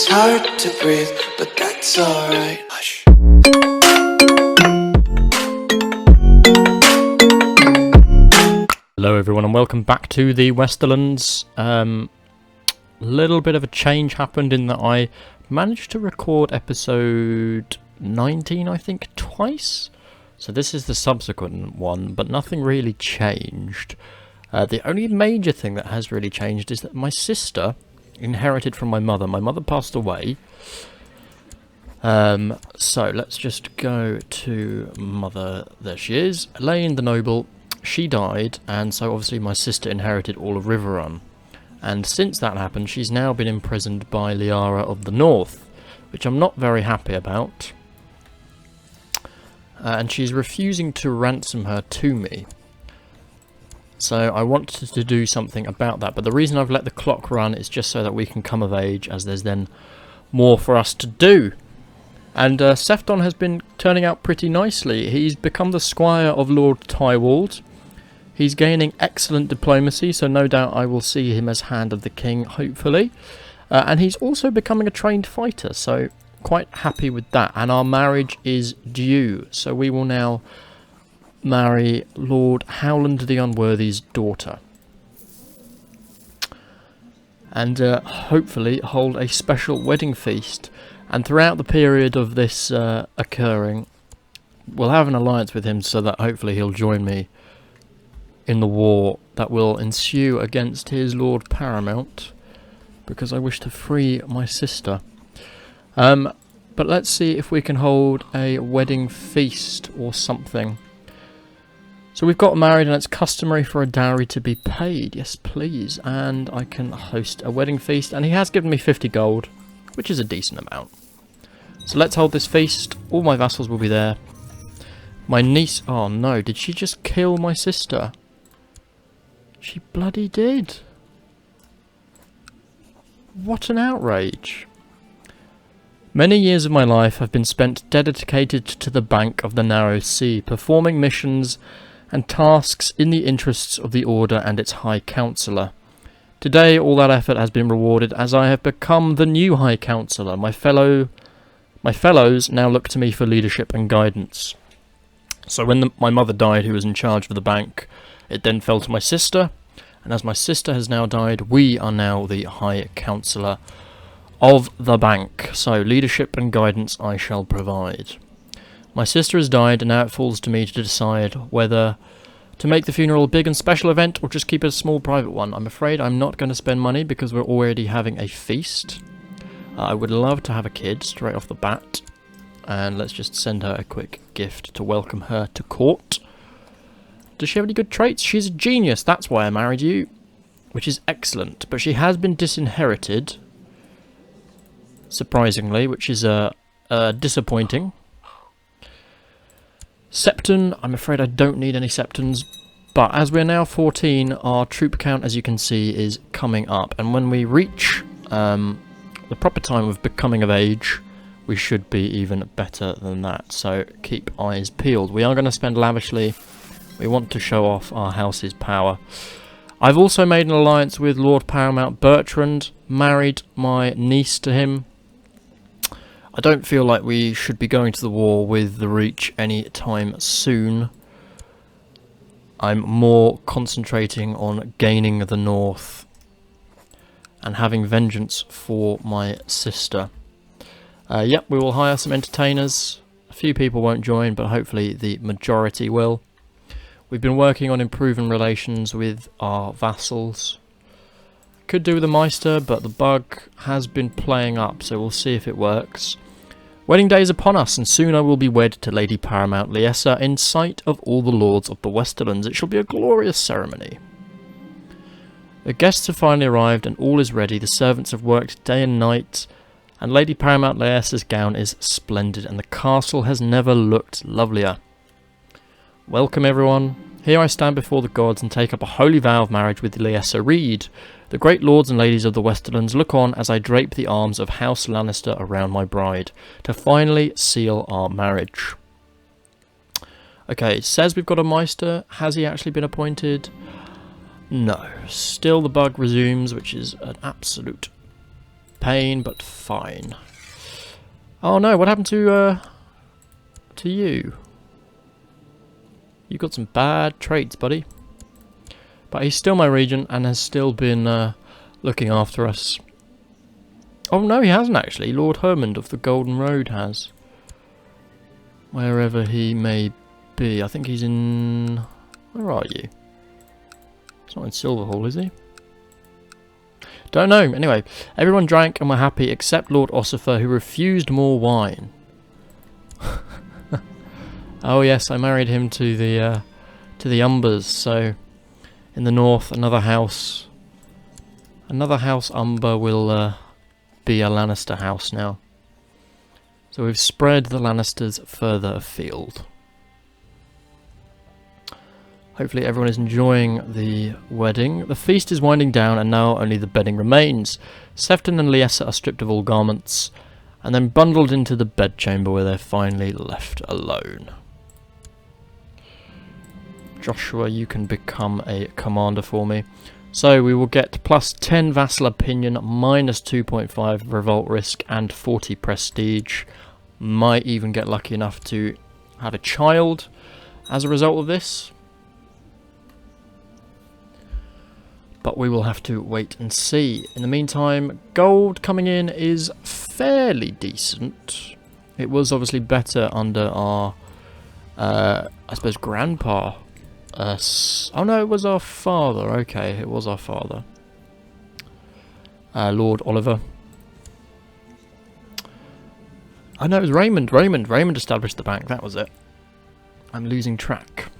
It's hard to breathe, but that's alright. Hush. Hello everyone and welcome back to the Westerlands. Little bit of a change happened in that I managed to record episode 19, I think, twice. So this is the subsequent one, but nothing really changed. The only major thing that has really changed is that my sister inherited from my mother. My mother passed away. So let's just go to mother. There she is, Elaine the Noble. She died, and so obviously my sister inherited all of Riverrun. And since that happened, she's now been imprisoned by Liara of the North, which I'm not very happy about. And she's refusing to ransom her to me. So I wanted to do something about that, but the reason I've let the clock run is just so that we can come of age, as there's then more for us to do. And Sefton has been turning out pretty nicely. He's become the squire of Lord Tywald. He's gaining excellent diplomacy, so no doubt I will see him as Hand of the King, hopefully. And he's also becoming a trained fighter, so quite happy with that. And our marriage is due, so we will now marry Lord Howland the Unworthy's daughter. And hopefully hold a special wedding feast. And throughout the period of this occurring, we'll have an alliance with him so that hopefully he'll join me in the war that will ensue against his Lord Paramount, because I wish to free my sister. But let's see if we can hold a wedding feast or something. So we've got married and it's customary for a dowry to be paid. Yes, please. And I can host a wedding feast. And he has given me 50 gold, which is a decent amount. So let's hold this feast. All my vassals will be there. My niece... Oh no, did she just kill my sister? She bloody did. What an outrage. Many years of my life have been spent dedicated to the bank of the narrow sea, performing missions and tasks in the interests of the Order and its High Councillor. Today all that effort has been rewarded, as I have become the new High Councillor. My fellows now look to me for leadership and guidance. So when my mother died, who was in charge of the bank, it then fell to my sister, and as my sister has now died, we are now the High Councillor of the bank. So leadership and guidance I shall provide. My sister has died, and now it falls to me to decide whether to make the funeral a big and special event or just keep it a small private one. I'm afraid I'm not going to spend money because we're already having a feast. I would love to have a kid straight off the bat. And let's just send her a quick gift to welcome her to court. Does she have any good traits? She's a genius, that's why I married you. Which is excellent. But she has been disinherited, surprisingly, which is disappointing. Septon, I'm afraid I don't need any septons, but as we're now 14, our troop count, as you can see, is coming up, and when we reach the proper time of becoming of age, we should be even better than that, so keep eyes peeled. We are going to spend lavishly. We want to show off our house's power. I've also made an alliance with Lord Paramount Bertrand, married my niece to him. I don't feel like we should be going to the war with the Reach any time soon. I'm more concentrating on gaining the North and having vengeance for my sister. Yep, we will hire some entertainers. A few people won't join, but hopefully the majority will. We've been working on improving relations with our vassals. Could do with a Meister, but the bug has been playing up, so we'll see if it works. Wedding day is upon us, and soon I will be wed to Lady Paramount Liessa in sight of all the lords of the Westerlands. It shall be a glorious ceremony. The guests have finally arrived, and all is ready. The servants have worked day and night, and Lady Paramount Liessa's gown is splendid, and the castle has never looked lovelier. Welcome everyone. Here I stand before the gods and take up a holy vow of marriage with Liessa Reed. The great lords and ladies of the Westerlands look on as I drape the arms of House Lannister around my bride, to finally seal our marriage. Okay, it says we've got a Meister. Has he actually been appointed? No. Still the bug resumes, which is an absolute pain, but fine. Oh no, what happened to you? You got some bad traits, buddy. But he's still my regent and has still been looking after us. Oh no, he hasn't actually. Lord Hermond of the Golden Road has. Wherever he may be. I think he's in... Where are you? He's not in Silverhall, is he? Don't know. Anyway, everyone drank and were happy except Lord Ossifer, who refused more wine. Oh yes, I married him to the Umbers, so in the north, another house Umber will be a Lannister house now. So we've spread the Lannisters further afield. Hopefully everyone is enjoying the wedding. The feast is winding down and now only the bedding remains. Sefton and Liessa are stripped of all garments and then bundled into the bedchamber where they're finally left alone. Joshua, you can become a commander for me. So we will get plus 10 vassal opinion, minus 2.5 revolt risk and 40 prestige. Might even get lucky enough to have a child as a result of this. But we will have to wait and see. In the meantime, gold coming in is fairly decent. It was obviously better under our, I suppose, grandpa. Oh no, it was our father. Okay, it was our father. Lord Oliver. Oh no, it was Raymond. Raymond established the bank. That was it. I'm losing track.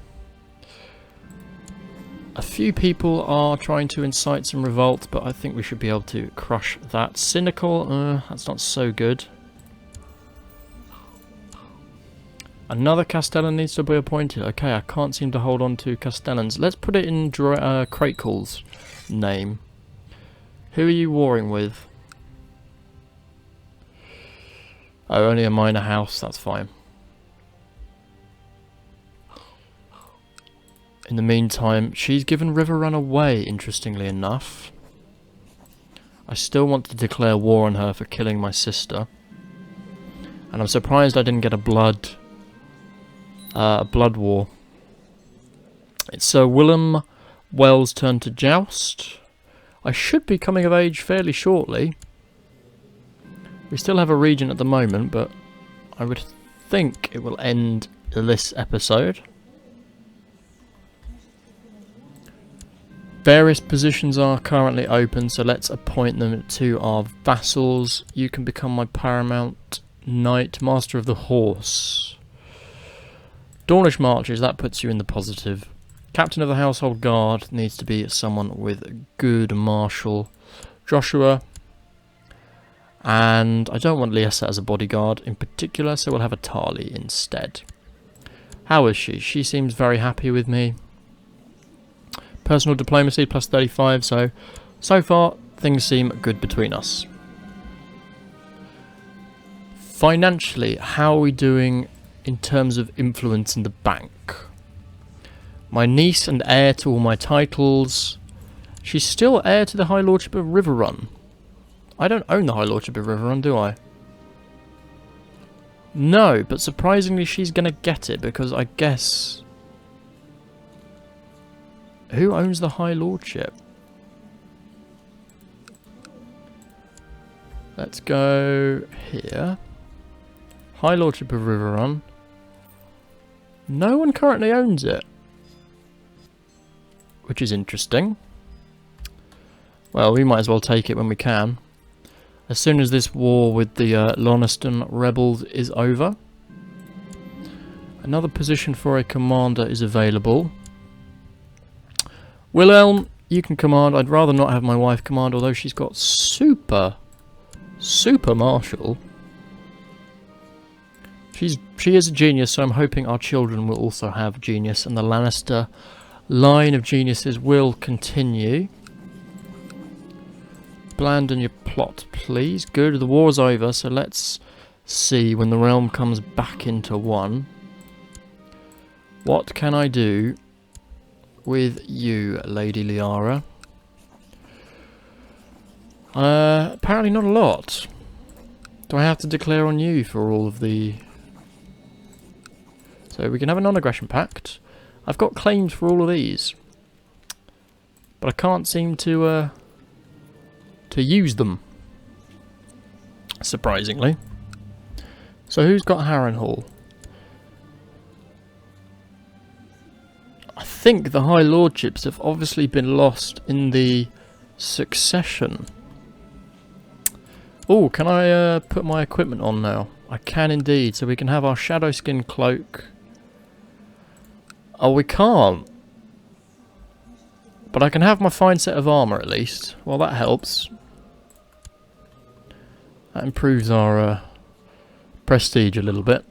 A few people are trying to incite some revolt, but I think we should be able to crush that. Cynical, that's not so good. Another Castellan needs to be appointed. Okay, I can't seem to hold on to Castellans. Let's put it in Crakel's name. Who are you warring with? Oh, only a minor house, that's fine. In the meantime, she's given Riverrun away, interestingly enough. I still want to declare war on her for killing my sister. And I'm surprised I didn't get a blood war. It's Sir Willem Wells' turn to joust. I should be coming of age fairly shortly. We still have a regent at the moment, but I would think it will end this episode. Various positions are currently open, so let's appoint them to our vassals. You can become my paramount knight, master of the horse. Dornish marches, that puts you in the positive. Captain of the household guard needs to be someone with good martial. Joshua. And I don't want Liessa as a bodyguard in particular, so we'll have a Tarly instead. How is she? She seems very happy with me. Personal diplomacy plus 35, so far things seem good between us. Financially, how are we doing in terms of influence in the bank? My niece and heir to all my titles. She's still heir to the High Lordship of Riverrun. I don't own the High Lordship of Riverrun, do I? No, but surprisingly she's going to get it because I guess... Who owns the High Lordship? Let's go here. High Lordship of Riverrun. No one currently owns it. Which is interesting. Well, we might as well take it when we can. As soon as this war with the Lannister rebels is over. Another position for a commander is available. Wilhelm, you can command. I'd rather not have my wife command, although she's got super martial. She is a genius, so I'm hoping our children will also have genius, and the Lannister line of geniuses will continue. Blandon your plot, please. Good, the war's over, so let's see when the realm comes back into one. What can I do with you, Lady Liara? Apparently not a lot. Do I have to declare on you for all of the... So we can have a non-aggression pact. I've got claims for all of these. But I can't seem to use them. Surprisingly. So who's got Harrenhal? I think the High Lordships have obviously been lost in the succession. Oh, can I put my equipment on now? I can indeed, so we can have our shadow skin cloak. Oh, we can't. But I can have my fine set of armour at least. Well, that helps. That improves our prestige a little bit.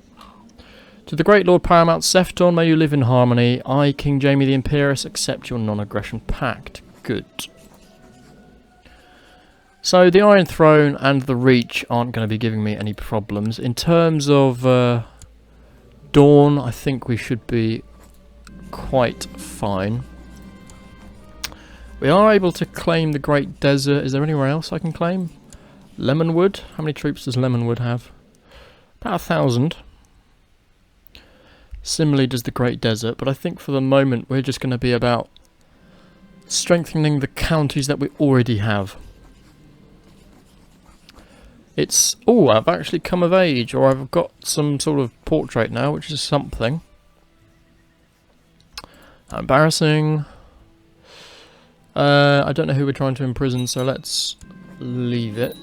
To the Great Lord Paramount Sefton, may you live in harmony. I, King Jaime the Imperious, accept your non-aggression pact. Good. So the Iron Throne and the Reach aren't going to be giving me any problems. In terms of Dawn, I think we should be quite fine. We are able to claim the Great Desert. Is there anywhere else I can claim? Lemonwood? How many troops does Lemonwood have? About 1,000. Similarly does the Great Desert, but I think for the moment we're just going to be about strengthening the counties that we already have. It's... Oh, I've actually come of age, or I've got some sort of portrait now, which is something. Embarrassing. I don't know who we're trying to imprison, so let's leave it.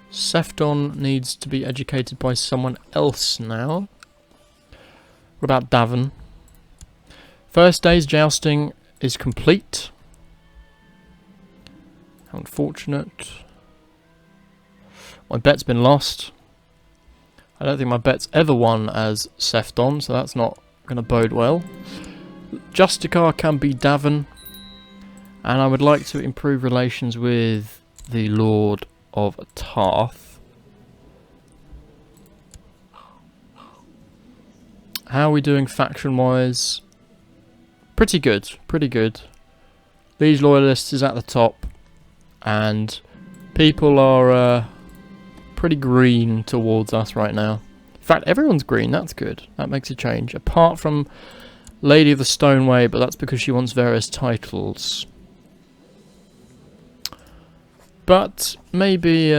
Sefton needs to be educated by someone else now. What about Davin? First day's jousting is complete. How unfortunate. My bet's been lost. I don't think my bet's ever won as Sefton, so that's not going to bode well. Justicar can be Davin. And I would like to improve relations with the Lord of Tarth. How are we doing faction-wise? Pretty good, pretty good. Liege Loyalists is at the top, and people are pretty green towards us right now. In fact, everyone's green, that's good. That makes a change. Apart from Lady of the Stoneway, but that's because she wants various titles. But maybe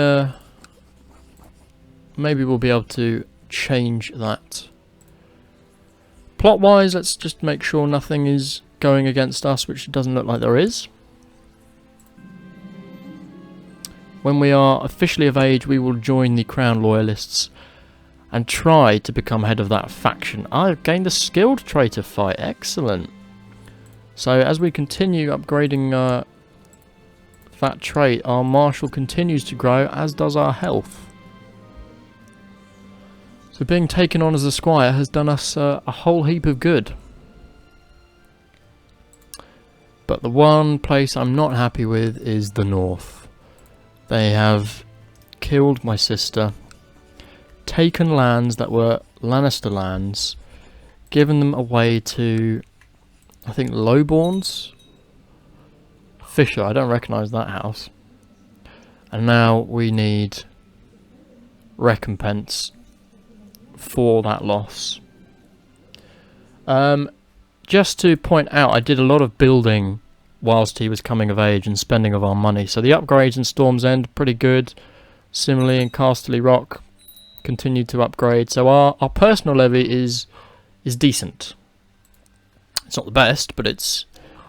maybe we'll be able to change that. Plot-wise, let's just make sure nothing is going against us, which doesn't look like there is. When we are officially of age, we will join the Crown Loyalists and try to become head of that faction. I've gained a skilled traitor fight. Excellent. So as we continue upgrading that trait, our martial continues to grow, as does our health. So being taken on as a squire has done us a whole heap of good. But the one place I'm not happy with is the north. They have killed my sister, taken lands that were Lannister lands, given them away to, I think, Lowborns? Fisher, I don't recognise that house. And now we need recompense for that loss. Just to point out, I did a lot of building whilst he was coming of age and spending of our money. So the upgrades in Storms End, pretty good. Similarly in Casterly Rock, continued to upgrade. So our personal levy is decent. It's not the best, but it's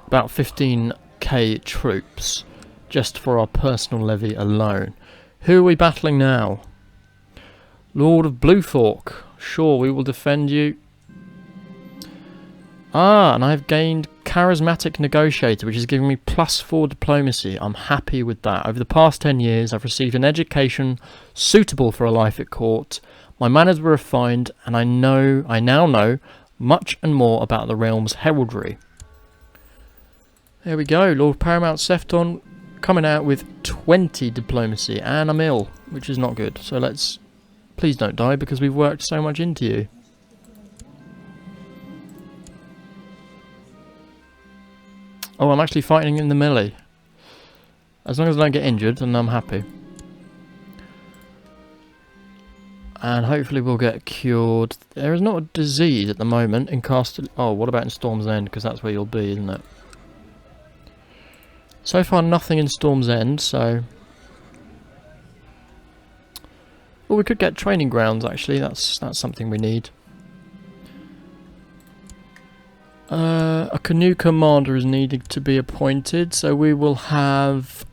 about 15k troops just for our personal levy alone. Who are we battling now? Lord of Bluefork. Sure, we will defend you. Ah, and I've gained Charismatic Negotiator, which is giving me +4 diplomacy. I'm happy with that. Over the past 10 years, I've received an education suitable for a life at court. My manners were refined, and I now know much and more about the realm's heraldry. There we go. Lord Paramount Sefton coming out with 20 diplomacy, and I'm ill, which is not good. So let's... Please don't die, because we've worked so much into you. Oh, I'm actually fighting in the melee. As long as I don't get injured, then I'm happy. And hopefully we'll get cured. There is not a disease at the moment in Casterly... Oh, what about in Storms End? Because that's where you'll be, isn't it? So far, nothing in Storms End, so... Well, we could get training grounds, actually. That's something we need. A canoe commander is needed to be appointed, so we will have...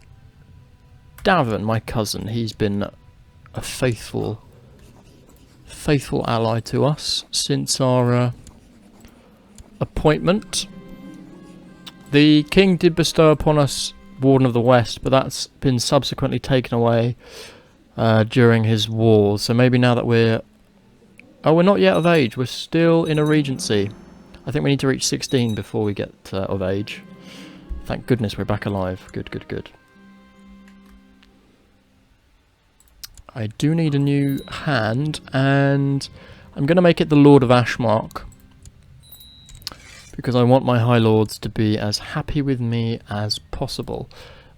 Davin, my cousin. He's been a faithful ally to us since our appointment. The king did bestow upon us Warden of the West, but that's been subsequently taken away during his wars. So maybe now that we're... Oh, we're not yet of age. We're still in a regency. I think we need to reach 16 before we get of age. Thank goodness we're back alive. Good, good, good. I do need a new hand, and I'm going to make it the Lord of Ashmark, because I want my High Lords to be as happy with me as possible.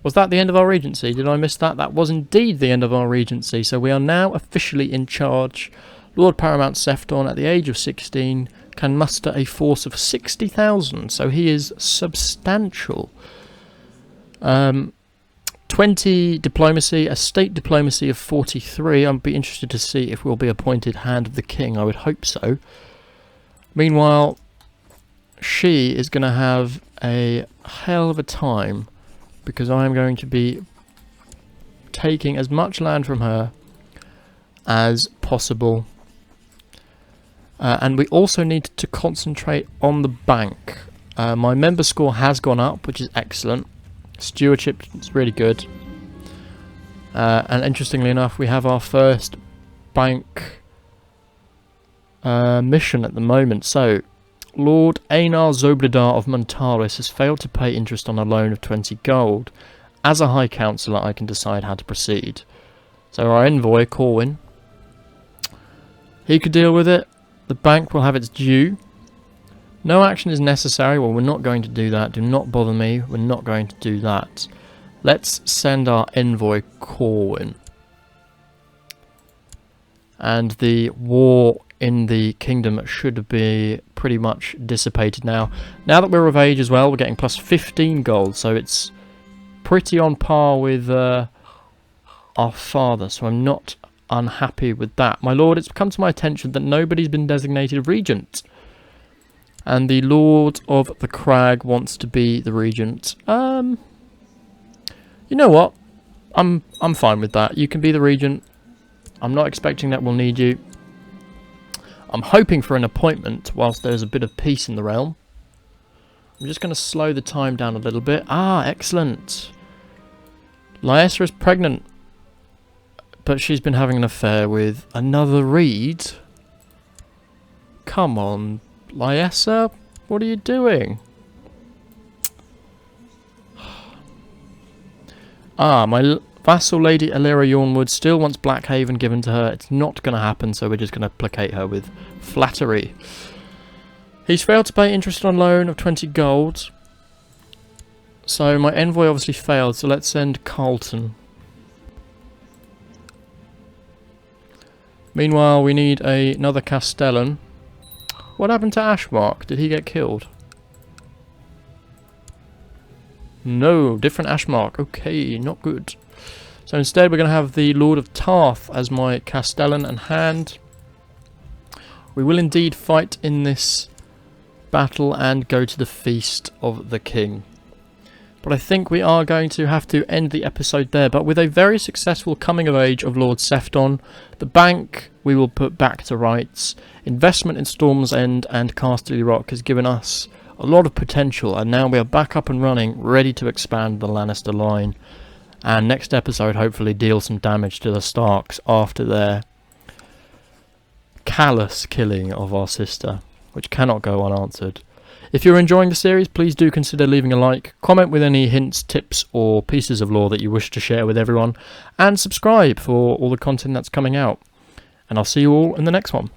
Was that the end of our regency? Did I miss that? That was indeed the end of our regency, so we are now officially in charge. Lord Paramount Sefton, at the age of 16, can muster a force of 60,000, so he is substantial. 20 diplomacy, a state diplomacy of 43. I'd be interested to see if we'll be appointed Hand of the King. I would hope so. Meanwhile, she is going to have a hell of a time, because I am going to be taking as much land from her as possible. And we also need to concentrate on the bank. My member score has gone up, which is excellent. Stewardship is really good. And interestingly enough, we have our first bank mission at the moment. So, Lord Einar Zobledar of Montaris has failed to pay interest on a loan of 20 gold. As a High Councillor, I can decide how to proceed. So our envoy, Corwin, he could deal with it. The bank will have its due. No action is necessary. Well, we're not going to do that. Do not bother me. We're not going to do that. Let's send our envoy, Corwin. And the war in the kingdom should be pretty much dissipated now. Now that we're of age as well, we're getting plus 15 gold. So it's pretty on par with our father. So I'm not unhappy with that. My lord, it's come to my attention that nobody's been designated regent. And the Lord of the Crag wants to be the regent. You know what? I'm fine with that. You can be the regent. I'm not expecting that we'll need you. I'm hoping for an appointment whilst there's a bit of peace in the realm. I'm just going to slow the time down a little bit. Ah, excellent. Lyessa is pregnant, but she's been having an affair with another Reed. Come on, Lyessa, what are you doing? Ah, my vassal lady Alira Yornwood still wants Blackhaven given to her. It's not going to happen, so we're just going to placate her with flattery. He's failed to pay interest on loan of 20 gold. So my envoy obviously failed, so let's send Carlton. Meanwhile, we need another Castellan. What happened to Ashmark? Did he get killed? No, different Ashmark. Okay, not good. So instead we're going to have the Lord of Tarth as my Castellan and hand. We will indeed fight in this battle and go to the Feast of the King. But I think we are going to have to end the episode there. But with a very successful coming of age of Lord Sefton, the bank we will put back to rights. Investment in Storms End and Casterly Rock has given us a lot of potential, and now we are back up and running, ready to expand the Lannister line. And next episode, hopefully deal some damage to the Starks after their callous killing of our sister, which cannot go unanswered. If you're enjoying the series, please do consider leaving a like, comment with any hints, tips or pieces of lore that you wish to share with everyone, and subscribe for all the content that's coming out. And I'll see you all in the next one.